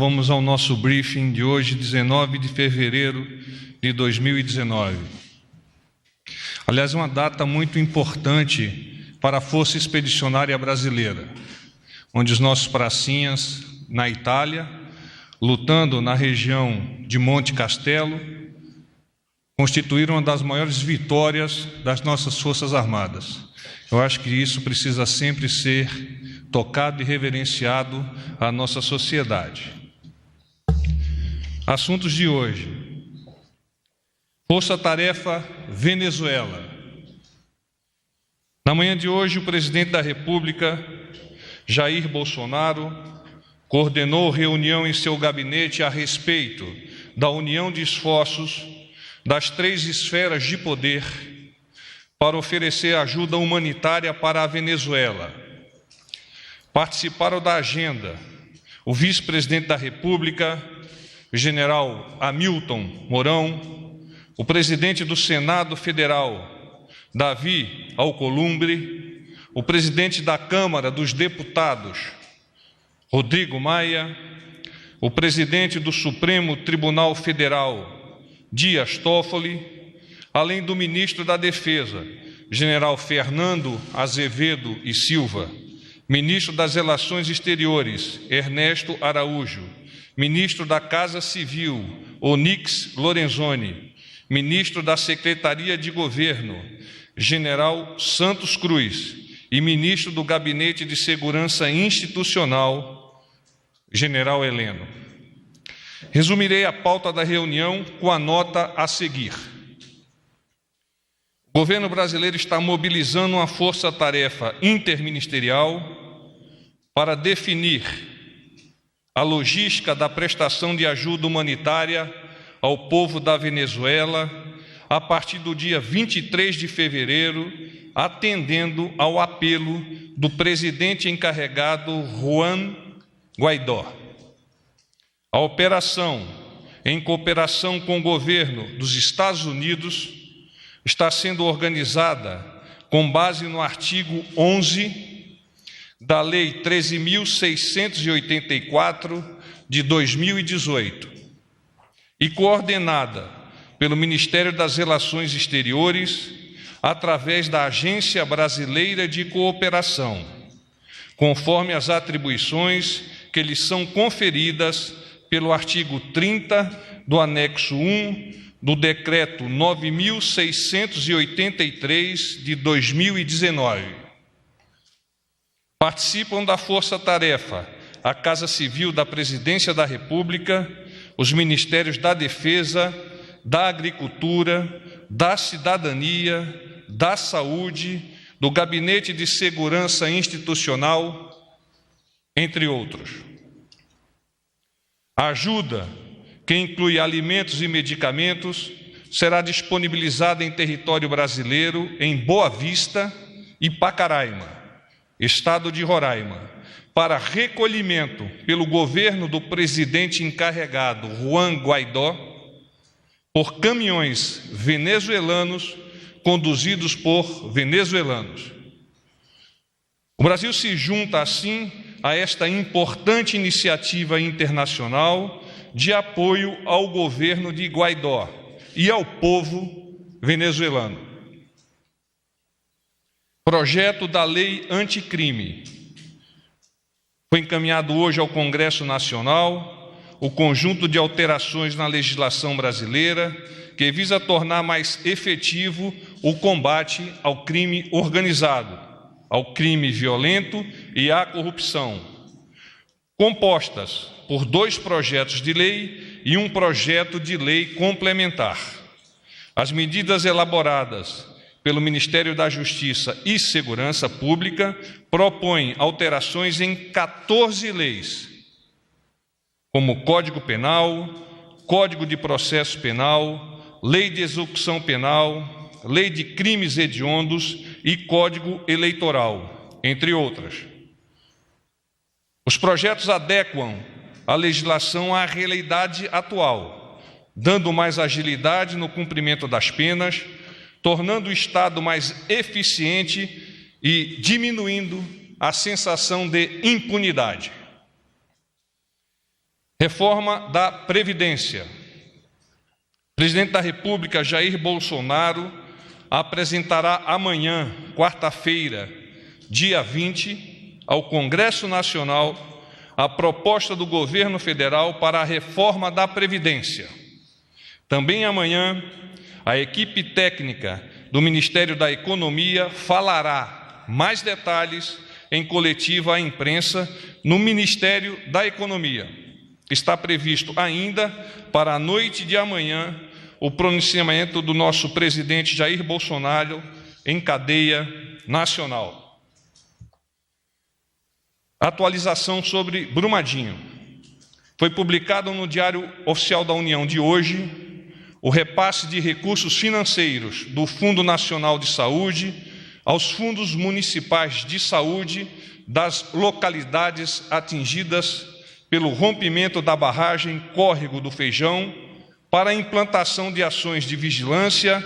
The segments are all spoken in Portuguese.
vamos ao nosso briefing de hoje, 19 de fevereiro de 2019. Aliás, é uma data muito importante para a Força Expedicionária Brasileira, onde os nossos pracinhas, na Itália, lutando na região de Monte Castelo, constituíram uma das maiores vitórias das nossas Forças Armadas. Eu acho que isso precisa sempre ser tocado e reverenciado à nossa sociedade. Assuntos de hoje. Força-tarefa Venezuela. Na manhã de hoje, o presidente da República, Jair Bolsonaro, coordenou reunião em seu gabinete a respeito da união de esforços das três esferas de poder para oferecer ajuda humanitária para a Venezuela. Participaram da agenda o vice-presidente da República, o general Hamilton Mourão, o presidente do Senado Federal, Davi Alcolumbre, o presidente da Câmara dos Deputados, Rodrigo Maia, o presidente do Supremo Tribunal Federal, Dias Toffoli, além do ministro da Defesa, general Fernando Azevedo e Silva, ministro das Relações Exteriores, Ernesto Araújo, ministro da Casa Civil, Onyx Lorenzoni, ministro da Secretaria de Governo, general Santos Cruz, e ministro do Gabinete de Segurança Institucional, general Heleno. Resumirei a pauta da reunião com a nota a seguir. O governo brasileiro está mobilizando uma força-tarefa interministerial para definir a logística da prestação de ajuda humanitária ao povo da Venezuela a partir do dia 23 de fevereiro, atendendo ao apelo do presidente encarregado Juan Guaidó. A operação, em cooperação com o governo dos Estados Unidos, está sendo organizada com base no artigo 11 da Lei 13.684 de 2018 e coordenada pelo Ministério das Relações Exteriores através da Agência Brasileira de Cooperação, conforme as atribuições que lhes são conferidas pelo artigo 30 do anexo 1 do Decreto 9.683 de 2019. Participam da força-tarefa a Casa Civil da Presidência da República, os Ministérios da Defesa, da Agricultura, da Cidadania, da Saúde, do Gabinete de Segurança Institucional, entre outros. A ajuda, que inclui alimentos e medicamentos, será disponibilizada em território brasileiro, em Boa Vista e Pacaraima, estado de Roraima, para recolhimento pelo governo do presidente encarregado Juan Guaidó, por caminhões venezuelanos conduzidos por venezuelanos. O Brasil se junta, assim, a esta importante iniciativa internacional de apoio ao governo de Guaidó e ao povo venezuelano. Projeto da Lei Anticrime. Foi encaminhado hoje ao Congresso Nacional o conjunto de alterações na legislação brasileira que visa tornar mais efetivo o combate ao crime organizado, ao crime violento e à corrupção, compostas por 2 projetos de lei e um projeto de lei complementar. As medidas elaboradas pelo Ministério da Justiça e Segurança Pública propõem alterações em 14 leis, como Código Penal, Código de Processo Penal, Lei de Execução Penal, Lei de Crimes Hediondos e Código Eleitoral, entre outras. Os projetos adequam a legislação à realidade atual, dando mais agilidade no cumprimento das penas, tornando o Estado mais eficiente e diminuindo a sensação de impunidade. Reforma da Previdência. O presidente da República, Jair Bolsonaro, apresentará amanhã, quarta-feira, dia 20, ao Congresso Nacional, a proposta do governo federal para a reforma da Previdência. Também amanhã, a equipe técnica do Ministério da Economia falará mais detalhes em coletiva à imprensa no Ministério da Economia. Está previsto ainda para a noite de amanhã o pronunciamento do nosso presidente Jair Bolsonaro em cadeia nacional. Atualização sobre Brumadinho. Foi publicado no Diário Oficial da União de hoje o repasse de recursos financeiros do Fundo Nacional de Saúde aos fundos municipais de saúde das localidades atingidas pelo rompimento da barragem Córrego do Feijão para a implantação de ações de vigilância,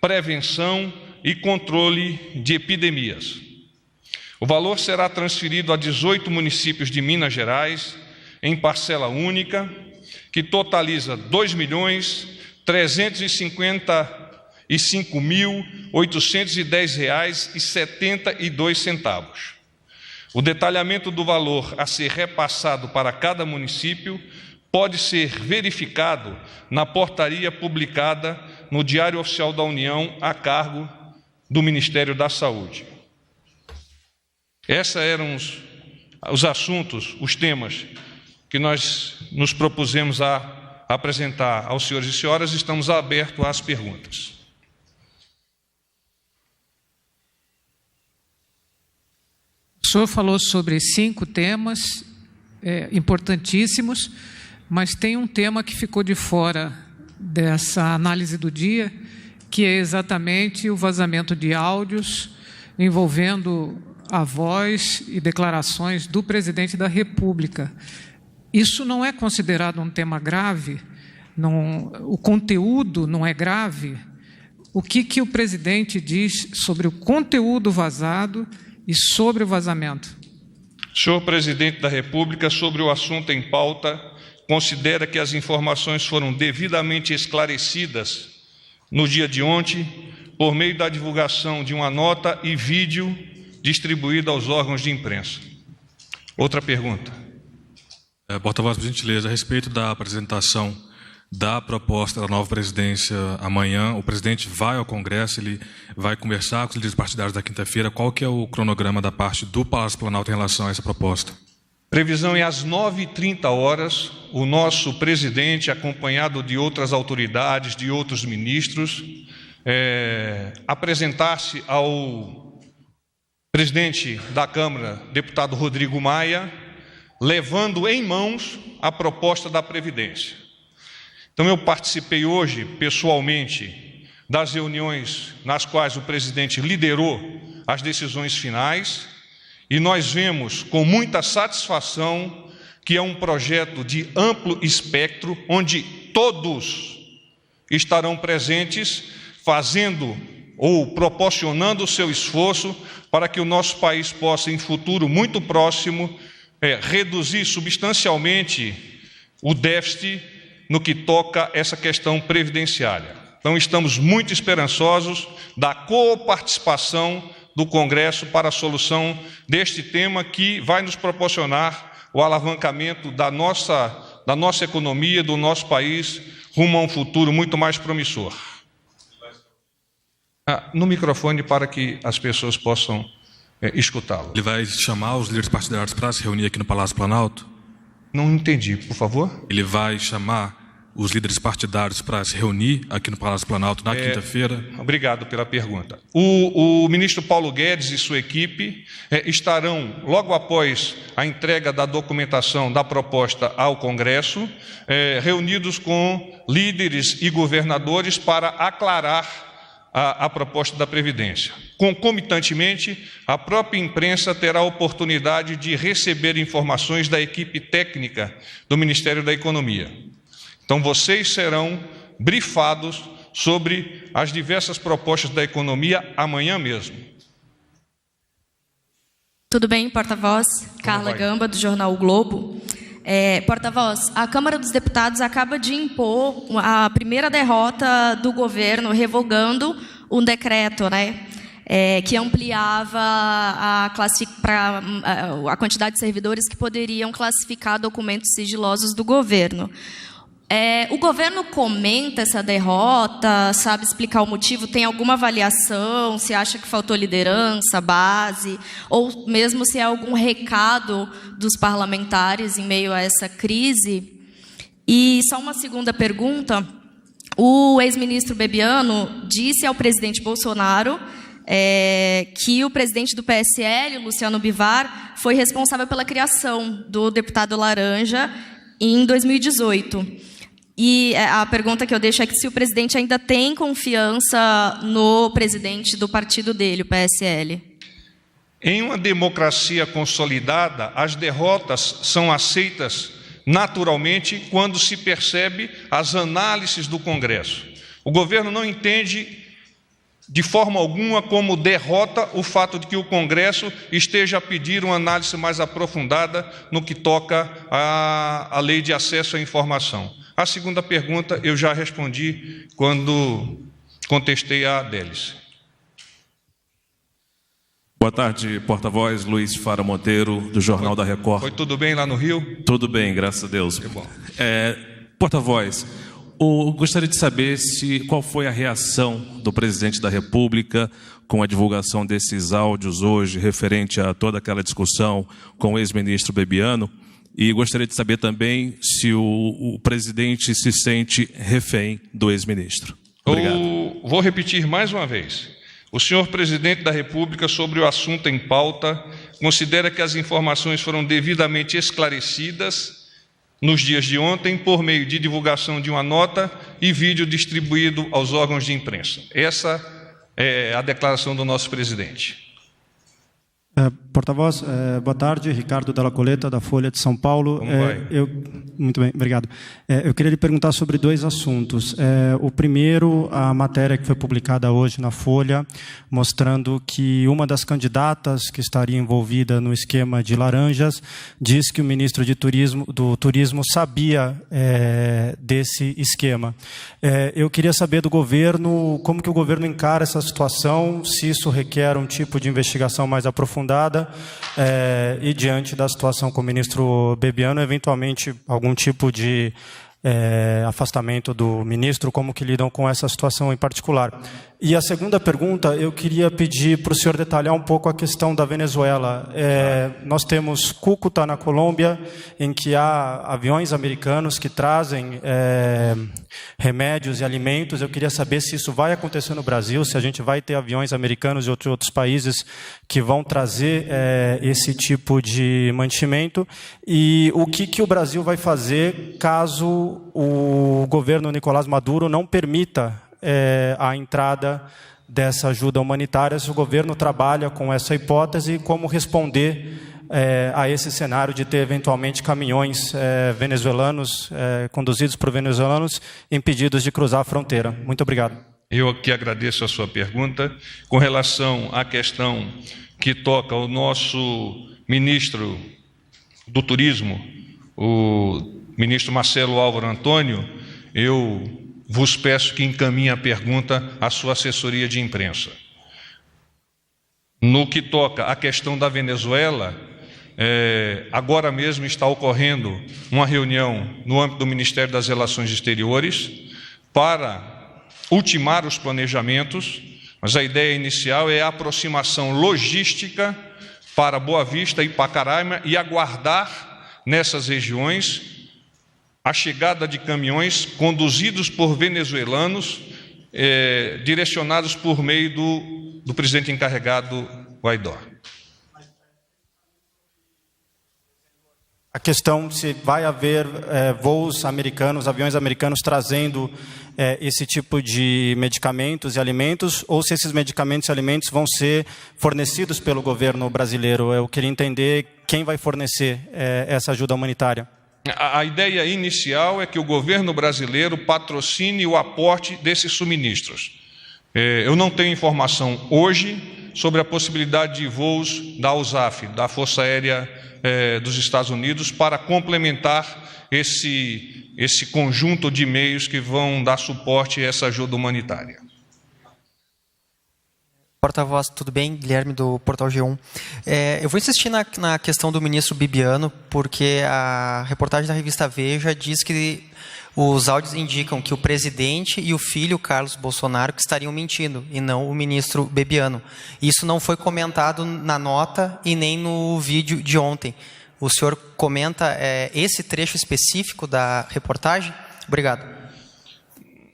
prevenção e controle de epidemias. O valor será transferido a 18 municípios de Minas Gerais, em parcela única, que totaliza R$ 2.355.810,72. O detalhamento do valor a ser repassado para cada município pode ser verificado na portaria publicada no Diário Oficial da União a cargo do Ministério da Saúde. Esses eram os assuntos, os temas que nós nos propusemos a apresentar aos senhores e senhoras. Estamos abertos às perguntas. O senhor falou sobre 5 temas importantíssimos, mas tem um tema que ficou de fora dessa análise do dia, que é exatamente o vazamento de áudios envolvendo a voz e declarações do presidente da República. Isso não é considerado um tema grave? Não, o conteúdo não é grave? O que o presidente diz sobre o conteúdo vazado e sobre o vazamento? Senhor presidente da República, sobre o assunto em pauta, considera que as informações foram devidamente esclarecidas no dia de ontem, por meio da divulgação de uma nota e vídeo distribuída aos órgãos de imprensa. Outra pergunta. Porta-voz, por gentileza, a respeito da apresentação da proposta da nova presidência amanhã, o presidente vai ao Congresso, ele vai conversar com os líderes partidários da quinta-feira. Qual que é o cronograma da parte do Palácio Planalto em relação a essa proposta? Previsão é às 9h30, o nosso presidente, acompanhado de outras autoridades, de outros ministros, apresentar-se ao presidente da Câmara, deputado Rodrigo Maia, levando em mãos a proposta da Previdência. Então, eu participei hoje, pessoalmente, das reuniões nas quais o presidente liderou as decisões finais, e nós vemos com muita satisfação que é um projeto de amplo espectro, onde todos estarão presentes, fazendo ou proporcionando o seu esforço para que o nosso país possa, em futuro muito próximo, reduzir substancialmente o déficit no que toca essa questão previdenciária. Então, estamos muito esperançosos da coparticipação do Congresso para a solução deste tema que vai nos proporcionar o alavancamento da nossa economia, do nosso país, rumo a um futuro muito mais promissor. No microfone para que as pessoas possam escutá-lo. Ele vai chamar os líderes partidários para se reunir aqui no Palácio Planalto? Não entendi, por favor. Ele vai chamar os líderes partidários para se reunir aqui no Palácio Planalto na quinta-feira? Obrigado pela pergunta. O ministro Paulo Guedes e sua equipe estarão, logo após a entrega da documentação da proposta ao Congresso, reunidos com líderes e governadores para aclarar a proposta da Previdência. Concomitantemente, a própria imprensa terá a oportunidade de receber informações da equipe técnica do Ministério da Economia. Então, vocês serão brifados sobre as diversas propostas da economia amanhã mesmo. Tudo bem, porta-voz? Carla Gamba, do jornal O Globo. Porta-voz, a Câmara dos Deputados acaba de impor a primeira derrota do governo, revogando um decreto, né, que ampliava a quantidade de servidores que poderiam classificar documentos sigilosos do governo. O governo comenta essa derrota, sabe explicar o motivo, tem alguma avaliação, se acha que faltou liderança, base, ou mesmo se há algum recado dos parlamentares em meio a essa crise? E só uma segunda pergunta, o ex-ministro Bebiano disse ao presidente Bolsonaro que o presidente do PSL, Luciano Bivar, foi responsável pela criação do deputado Laranja em 2018. E a pergunta que eu deixo é que se o presidente ainda tem confiança no presidente do partido dele, o PSL. Em uma democracia consolidada, as derrotas são aceitas naturalmente quando se percebe as análises do Congresso. O governo não entende de forma alguma como derrota o fato de que o Congresso esteja a pedir uma análise mais aprofundada no que toca à lei de acesso à informação. A segunda pergunta eu já respondi quando contestei a Délice. Boa tarde, porta-voz Luiz Fara Monteiro, do Jornal da Record. Foi tudo bem lá no Rio? Tudo bem, graças a Deus. Que bom. Porta-voz, gostaria de saber qual foi a reação do presidente da República com a divulgação desses áudios hoje, referente a toda aquela discussão com o ex-ministro Bebiano. E gostaria de saber também se o presidente se sente refém do ex-ministro. Obrigado. Vou repetir mais uma vez. O senhor presidente da República, sobre o assunto em pauta, considera que as informações foram devidamente esclarecidas nos dias de ontem por meio de divulgação de uma nota e vídeo distribuído aos órgãos de imprensa. Essa é a declaração do nosso presidente. Porta-voz, boa tarde, Ricardo Della Coleta, da Folha de São Paulo. Como vai? Muito bem, obrigado. Eu queria lhe perguntar sobre dois assuntos. O primeiro, a matéria que foi publicada hoje na Folha, mostrando que uma das candidatas que estaria envolvida no esquema de laranjas diz que o ministro do Turismo sabia desse esquema. Eu queria saber do governo, como que o governo encara essa situação, se isso requer um tipo de investigação mais aprofundada, e diante da situação com o ministro Bebiano, eventualmente algum tipo de afastamento do ministro, como que lidam com essa situação em particular. E a segunda pergunta, eu queria pedir para o senhor detalhar um pouco a questão da Venezuela. Nós temos Cúcuta, na Colômbia, em que há aviões americanos que trazem remédios e alimentos. Eu queria saber se isso vai acontecer no Brasil, se a gente vai ter aviões americanos de outros países que vão trazer esse tipo de mantimento, e o que o Brasil vai fazer caso o governo Nicolás Maduro não permita a entrada dessa ajuda humanitária, se o governo trabalha com essa hipótese, e como responder a esse cenário de ter eventualmente caminhões venezuelanos, conduzidos por venezuelanos, impedidos de cruzar a fronteira. Muito obrigado. Eu aqui agradeço a sua pergunta. Com relação à questão que toca ao nosso ministro do Turismo, o ministro Marcelo Álvaro Antônio, eu vos peço que encaminhe a pergunta à sua assessoria de imprensa. No que toca à questão da Venezuela, agora mesmo está ocorrendo uma reunião no âmbito do Ministério das Relações Exteriores para ultimar os planejamentos, mas a ideia inicial é a aproximação logística para Boa Vista e Pacaraima e aguardar nessas regiões a chegada de caminhões conduzidos por venezuelanos, direcionados por meio do presidente encarregado Guaidó. A questão se vai haver voos americanos, aviões americanos trazendo esse tipo de medicamentos e alimentos, ou se esses medicamentos e alimentos vão ser fornecidos pelo governo brasileiro. Eu queria entender quem vai fornecer essa ajuda humanitária. A ideia inicial é que o governo brasileiro patrocine o aporte desses suministros. Eu não tenho informação hoje sobre a possibilidade de voos da USAF, da Força Aérea dos Estados Unidos para complementar esse conjunto de meios que vão dar suporte a essa ajuda humanitária. Porta-voz, tudo bem? Guilherme, do Portal G1. Eu vou insistir na questão do ministro Bibiano, porque a reportagem da revista Veja diz que os áudios indicam que o presidente e o filho, Carlos Bolsonaro, que estariam mentindo, e não o ministro Bibiano. Isso não foi comentado na nota e nem no vídeo de ontem. O senhor comenta esse trecho específico da reportagem? Obrigado.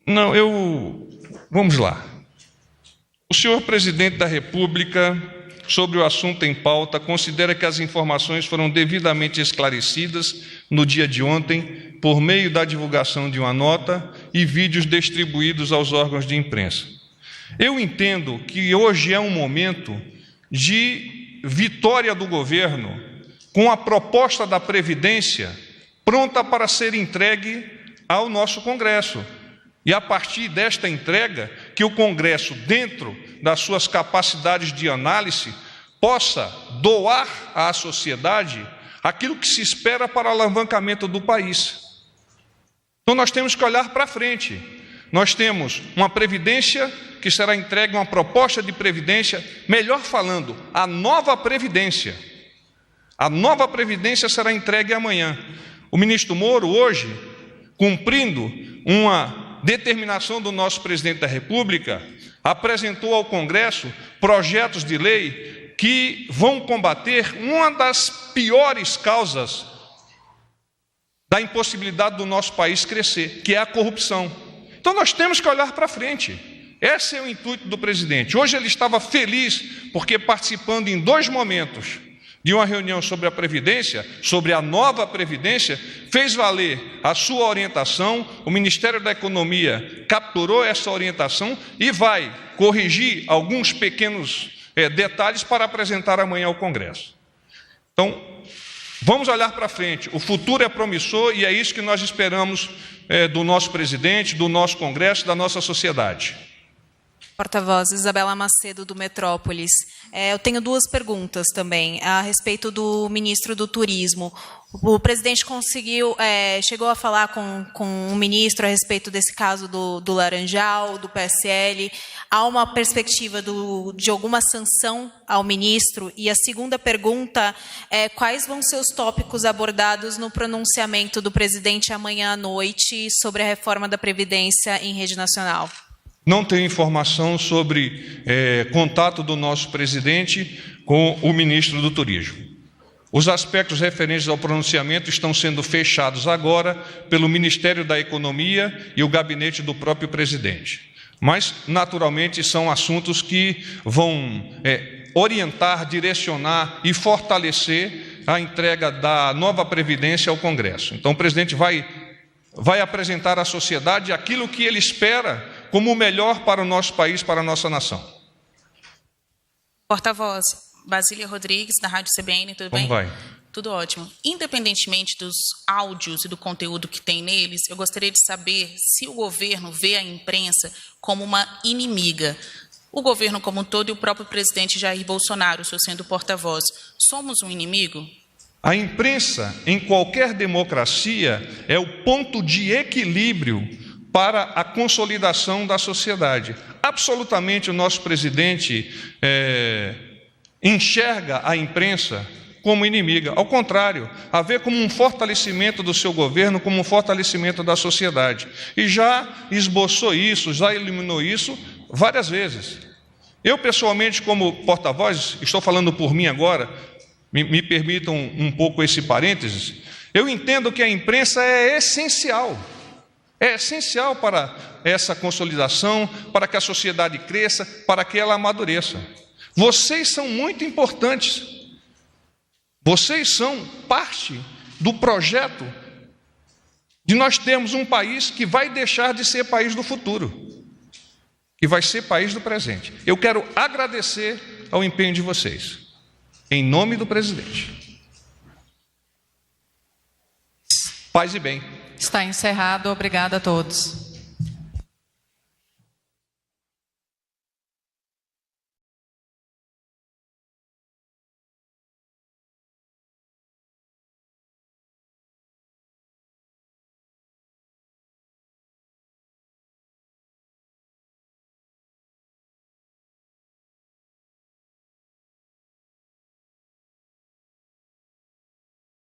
Não, vamos lá. O senhor presidente da República, sobre o assunto em pauta, considera que as informações foram devidamente esclarecidas no dia de ontem, por meio da divulgação de uma nota e vídeos distribuídos aos órgãos de imprensa. Eu entendo que hoje é um momento de vitória do governo, com a proposta da Previdência pronta para ser entregue ao nosso Congresso. E a partir desta entrega, que o Congresso, dentro das suas capacidades de análise, possa doar à sociedade aquilo que se espera para o alavancamento do país. Então nós temos que olhar para frente. Nós temos uma Previdência que será entregue, uma proposta de Previdência, melhor falando, a nova Previdência. A nova Previdência será entregue amanhã. O ministro Moro, hoje, cumprindo uma determinação do nosso presidente da República, apresentou ao Congresso projetos de lei que vão combater uma das piores causas da impossibilidade do nosso país crescer, que é a corrupção. Então nós temos que olhar para frente. Esse é o intuito do presidente. Hoje ele estava feliz porque, participando em 2 momentos de uma reunião sobre a Previdência, sobre a nova Previdência, fez valer a sua orientação, o Ministério da Economia capturou essa orientação e vai corrigir alguns pequenos detalhes para apresentar amanhã ao Congresso. Então, vamos olhar para frente, o futuro é promissor e é isso que nós esperamos do nosso presidente, do nosso Congresso, da nossa sociedade. Porta-voz, Isabela Macedo, do Metrópolis. Eu tenho 2 perguntas também, a respeito do ministro do Turismo. O presidente chegou a falar com o ministro a respeito desse caso do Laranjal, do PSL. Há uma perspectiva de alguma sanção ao ministro? E a segunda pergunta é: quais vão ser os tópicos abordados no pronunciamento do presidente amanhã à noite sobre a reforma da Previdência em rede nacional? Não tenho informação sobre contato do nosso presidente com o ministro do Turismo. Os aspectos referentes ao pronunciamento estão sendo fechados agora pelo Ministério da Economia e o gabinete do próprio presidente. Mas, naturalmente, são assuntos que vão orientar, direcionar e fortalecer a entrega da nova Previdência ao Congresso. Então, o presidente vai apresentar à sociedade aquilo que ele espera como o melhor para o nosso país, para a nossa nação. Porta-voz, Basília Rodrigues, da Rádio CBN, tudo bem? Como vai? Tudo ótimo. Independentemente dos áudios e do conteúdo que tem neles, eu gostaria de saber se o governo vê a imprensa como uma inimiga. O governo como um todo e o próprio presidente Jair Bolsonaro, o senhor sendo porta-voz, somos um inimigo? A imprensa, em qualquer democracia, é o ponto de equilíbrio para a consolidação da sociedade. Absolutamente o nosso presidente enxerga a imprensa como inimiga. Ao contrário, a vê como um fortalecimento do seu governo, como um fortalecimento da sociedade. E já esboçou isso, já eliminou isso várias vezes. Eu, pessoalmente, como porta-voz, estou falando por mim agora, me permitam um pouco esse parênteses, eu entendo que a imprensa é essencial para essa consolidação, para que a sociedade cresça, para que ela amadureça. Vocês são muito importantes. Vocês são parte do projeto de nós termos um país que vai deixar de ser país do futuro, que vai ser país do presente. Eu quero agradecer ao empenho de vocês, em nome do presidente. Paz e bem. Está encerrado. Obrigada a todos.